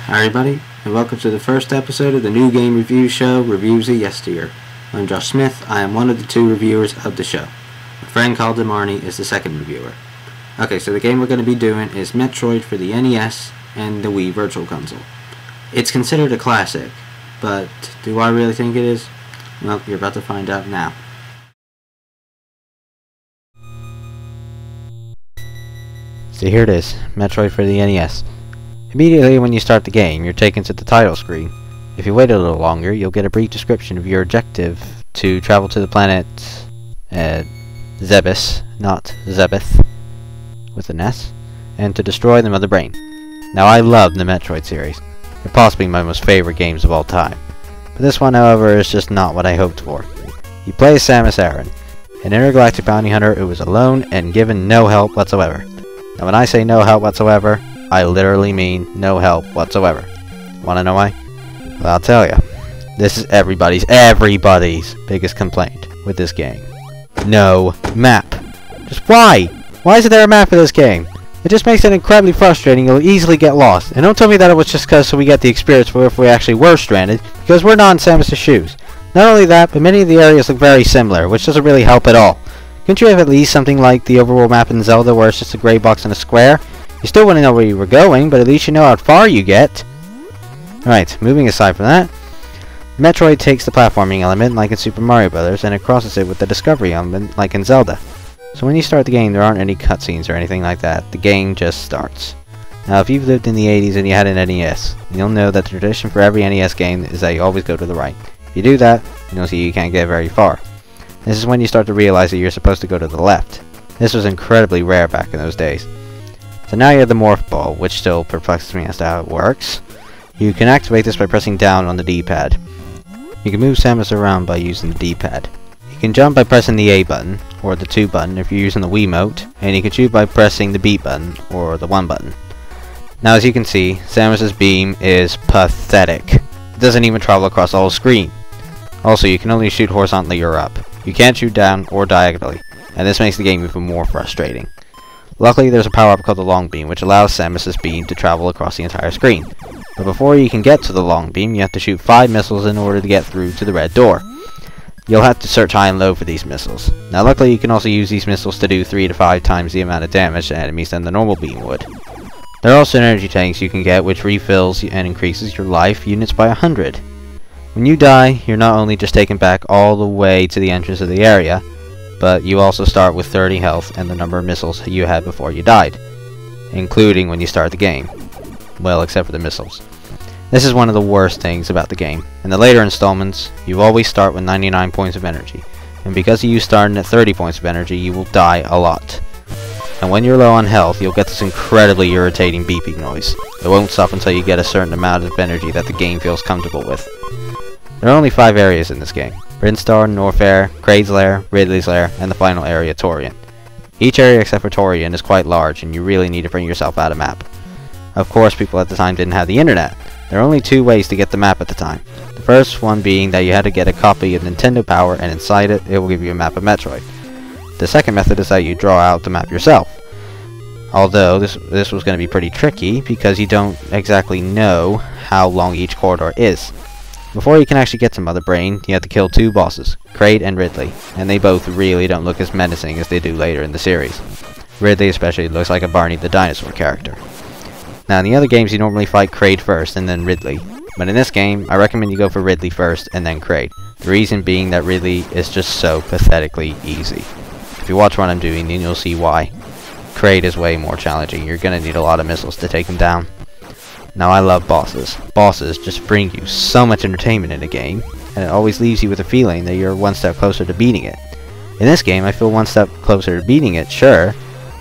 Hi everybody, and welcome to the first episode of the new game review show, Reviews of Yesteryear. I'm Josh Smith. I am one of the two reviewers of the show. My friend Calder Marnie is the second reviewer. Okay, so the game we're going to be doing is Metroid for the NES and the Wii Virtual Console. It's considered a classic, but do I really think it is? Well, you're about to find out now. So here it is, Metroid for the NES. Immediately when you start the game, you're taken to the title screen. If you wait a little longer, you'll get a brief description of your objective to travel to the planet Zebes, not Zebeth, with an S, and to destroy the Mother Brain. Now I love the Metroid series. They're possibly my most favorite games of all time. But this one, however, is just not what I hoped for. You play as Samus Aran, an intergalactic bounty hunter who was alone and given no help whatsoever. Now when I say no help whatsoever, I literally mean no help whatsoever. Wanna know why? Well, I'll tell ya. This is everybody's biggest complaint with this game. No map. Just why? Why isn't there a map for this game? It just makes it incredibly frustrating. You'll easily get lost. And don't tell me that it was just because so we get the experience for if we actually were stranded, because we're not in Samus' shoes. Not only that, but many of the areas look very similar, which doesn't really help at all. Couldn't you have at least something like the overworld map in Zelda where it's just a gray box and a square? You still wouldn't know where you were going, but at least you know how far you get. Alright, moving aside from that, Metroid takes the platforming element like in Super Mario Bros. And it crosses it with the discovery element like in Zelda. So when you start the game, there aren't any cutscenes or anything like that. The game just starts. Now if you've lived in the 80s and you had an NES, you'll know that the tradition for every NES game is that you always go to the right. If you do that, you'll see you can't get very far. This is when you start to realize that you're supposed to go to the left. This was incredibly rare back in those days. So now you have the Morph Ball, which still perplexes me as to how it works. You can activate this by pressing down on the D-pad. You can move Samus around by using the D-pad. You can jump by pressing the A button, or the 2 button if you're using the Wiimote, and you can shoot by pressing the B button, or the 1 button. Now as you can see, Samus' beam is pathetic. It doesn't even travel across the whole screen. Also, you can only shoot horizontally or up. You can't shoot down or diagonally, and this makes the game even more frustrating. Luckily, there's a power-up called the Long Beam, which allows Samus' beam to travel across the entire screen. But before you can get to the Long Beam, you have to shoot 5 missiles in order to get through to the red door. You'll have to search high and low for these missiles. Now luckily, you can also use these missiles to do 3 to 5 times the amount of damage to enemies than the normal beam would. There are also energy tanks you can get, which refills and increases your life units by 100. When you die, you're not only just taken back all the way to the entrance of the area, but you also start with 30 health and the number of missiles you had before you died, including when you start the game. Well, except for the missiles. This is one of the worst things about the game. In the later installments, you always start with 99 points of energy, and because you starting at 30 points of energy, you will die a lot. And when you're low on health, you'll get this incredibly irritating beeping noise. It won't stop until you get a certain amount of energy that the game feels comfortable with. There are only 5 areas in this game. Brinstar, Norfair, Kraid's Lair, Ridley's Lair, and the final area, Torian. Each area except for Torian is quite large, and you really need to bring yourself out a map. Of course, people at the time didn't have the internet. There are only 2 ways to get the map at the time. The first one being that you had to get a copy of Nintendo Power, and inside it, it will give you a map of Metroid. The second method is that you draw out the map yourself. Although, this was going to be pretty tricky, because you don't exactly know how long each corridor is. Before you can actually get to Mother Brain, you have to kill 2 bosses, Kraid and Ridley, and they both really don't look as menacing as they do later in the series. Ridley especially looks like a Barney the Dinosaur character. Now in the other games you normally fight Kraid first and then Ridley, but in this game I recommend you go for Ridley first and then Kraid. The reason being that Ridley is just so pathetically easy. If you watch what I'm doing then you'll see why. Kraid is way more challenging, you're gonna need a lot of missiles to take him down. Now I love bosses. Bosses just bring you so much entertainment in a game, and it always leaves you with a feeling that you're one step closer to beating it. In this game, I feel one step closer to beating it, sure,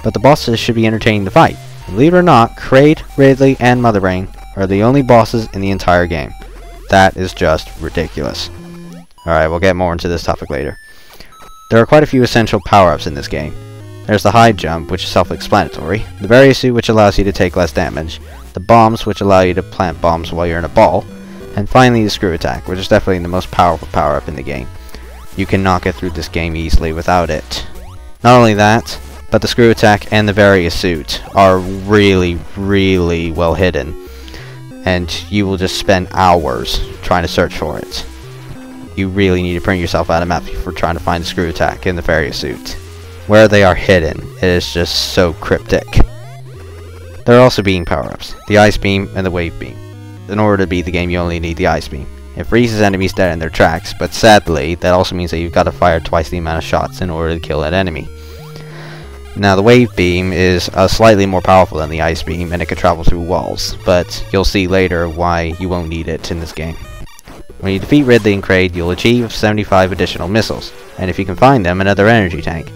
but the bosses should be entertaining to fight. Believe it or not, Kraid, Ridley, and Mother Brain are the only bosses in the entire game. That is just ridiculous. Alright, we'll get more into this topic later. There are quite a few essential power-ups in this game. There's the high jump, which is self-explanatory, the Various Suit, which allows you to take less damage, the bombs, which allow you to plant bombs while you're in a ball, and finally the screw attack, which is definitely the most powerful power-up in the game. You cannot get through this game easily without it. Not only that, but the screw attack and the Various Suit are really well hidden. and you will just spend hours trying to search for it. You really need to print yourself out a map for trying to find the screw attack in the fairy suit. Where they are hidden, it is just so cryptic. There are also beam power-ups, the ice beam and the wave beam. In order to beat the game, you only need the ice beam. It freezes enemies dead in their tracks, but sadly, that also means that you've got to fire twice the amount of shots in order to kill that enemy. Now, the wave beam is slightly more powerful than the ice beam, and it can travel through walls, but you'll see later why you won't need it in this game. When you defeat Ridley and Kraid, you'll achieve 75 additional missiles, and if you can find them, another energy tank.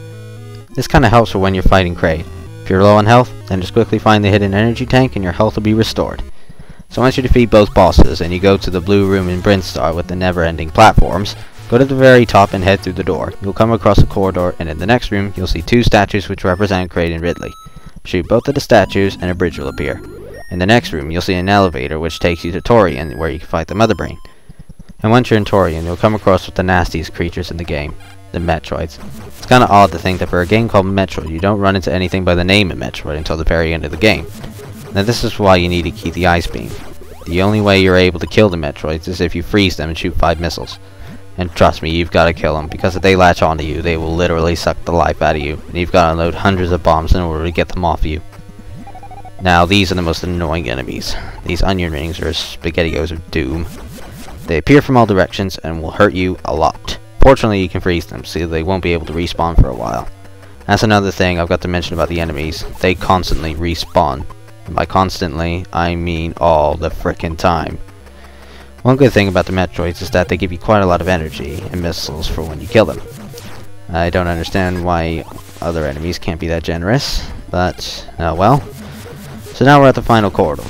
This kinda helps for when you're fighting Kraid. If you're low on health, then just quickly find the hidden energy tank and your health will be restored. So once you defeat both bosses, and you go to the blue room in Brinstar with the never-ending platforms, go to the very top and head through the door. You'll come across a corridor, and in the next room, you'll see two statues which represent Kraid and Ridley. Shoot both of the statues, and a bridge will appear. In the next room, you'll see an elevator which takes you to Torian, where you can fight the Mother Brain. And once you're in Torian, you'll come across with the nastiest creatures in the game, the Metroids. It's kinda odd to think that for a game called Metroid, you don't run into anything by the name of Metroid until the very end of the game. Now this is why you need to keep the ice beam. The only way you're able to kill the Metroids is if you freeze them and shoot 5 missiles. And trust me, you've got to kill them, because if they latch onto you, they will literally suck the life out of you, and you've got to unload hundreds of bombs in order to get them off you. Now these are the most annoying enemies. These onion rings are SpaghettiOs of doom. They appear from all directions and will hurt you a lot. Fortunately, you can freeze them, so they won't be able to respawn for a while. That's another thing I've got to mention about the enemies. They constantly respawn. And by constantly, I mean all the frickin' time. One good thing about the Metroids is that they give you quite a lot of energy and missiles for when you kill them. I don't understand why other enemies can't be that generous, but, well. So now we're at the final corridor.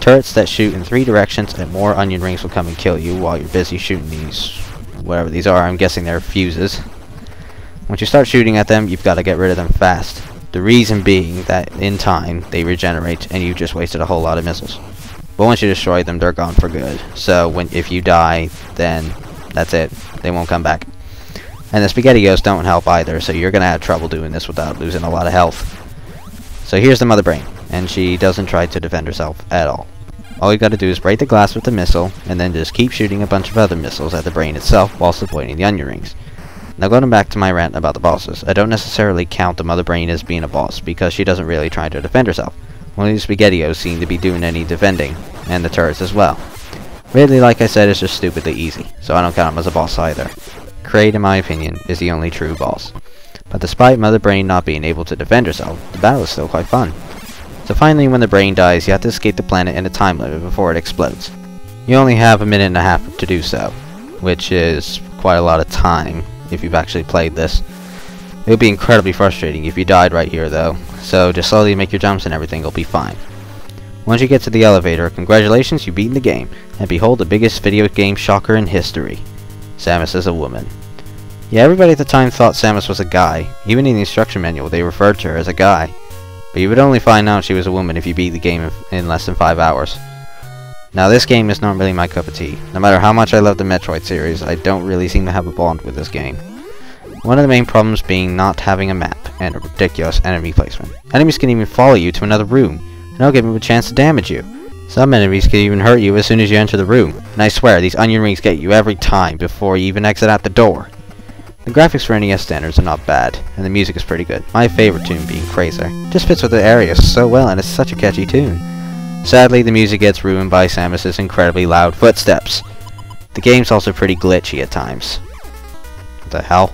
Turrets that shoot in 3 directions, and more onion rings will come and kill you while you're busy shooting these, whatever these are. I'm guessing they're fuses. Once you start shooting at them, you've got to get rid of them fast. The reason being that in time they regenerate, and you just wasted a whole lot of missiles. But once you destroy them, they're gone for good. So if you die, then that's it. They won't come back. And the SpaghettiOs don't help either, so you're gonna have trouble doing this without losing a lot of health. So here's the Mother Brain, and she doesn't try to defend herself at all. All you gotta do is break the glass with the missile, and then just keep shooting a bunch of other missiles at the brain itself whilst avoiding the onion rings. Now going back to my rant about the bosses, I don't necessarily count the Mother Brain as being a boss, because she doesn't really try to defend herself. Only the SpaghettiOs seem to be doing any defending, and the turrets as well. Ridley, like I said, is just stupidly easy, so I don't count him as a boss either. Kraid, in my opinion, is the only true boss. But despite Mother Brain not being able to defend herself, the battle is still quite fun. So finally, when the brain dies, you have to escape the planet in a time limit before it explodes. You only have a minute and a half to do so, which is quite a lot of time if you've actually played this. It would be incredibly frustrating if you died right here though, so just slowly make your jumps and everything will be fine. Once you get to the elevator, congratulations, you've beaten the game, and behold the biggest video game shocker in history. Samus is a woman. Yeah, everybody at the time thought Samus was a guy. Even in the instruction manual they referred to her as a guy. But you would only find out she was a woman if you beat the game in less than 5 hours. Now this game is not really my cup of tea. No matter how much I love the Metroid series, I don't really seem to have a bond with this game. One of the main problems being not having a map, and a ridiculous enemy placement. Enemies can even follow you to another room, and they'll give them a chance to damage you. Some enemies can even hurt you as soon as you enter the room, and I swear these onion rings get you every time before you even exit out the door. The graphics for NES standards are not bad, and the music is pretty good. My favorite tune being Crazer. It just fits with the area so well, and it's such a catchy tune. Sadly, the music gets ruined by Samus's incredibly loud footsteps. The game's also pretty glitchy at times. What the hell?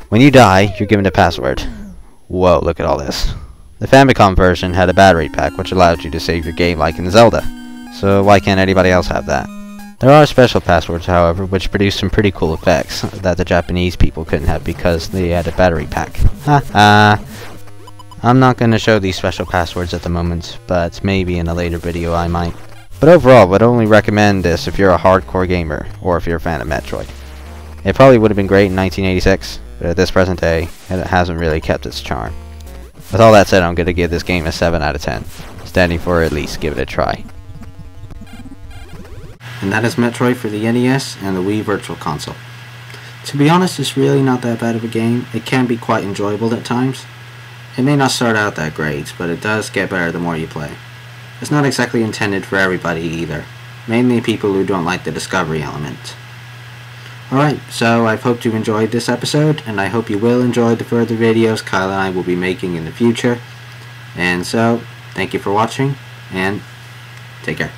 When you die, you're given a password. Whoa, look at all this. The Famicom version had a battery pack which allowed you to save your game like in Zelda. So why can't anybody else have that? There are special passwords, however, which produce some pretty cool effects that the Japanese people couldn't have because they had a battery pack. I'm not going to show these special passwords at the moment, but maybe in a later video I might. But overall, I would only recommend this if you're a hardcore gamer, or if you're a fan of Metroid. It probably would have been great in 1986, but at this present day, it hasn't really kept its charm. With all that said, I'm going to give this game a 7 out of 10, standing for at least give it a try. And that is Metroid for the NES and the Wii Virtual Console. To be honest, it's really not that bad of a game. It can be quite enjoyable at times. It may not start out that great, but it does get better the more you play. It's not exactly intended for everybody either, mainly people who don't like the discovery element. Alright, so I hope you enjoyed this episode, and I hope you will enjoy the further videos Kyle and I will be making in the future. And so, thank you for watching, and take care.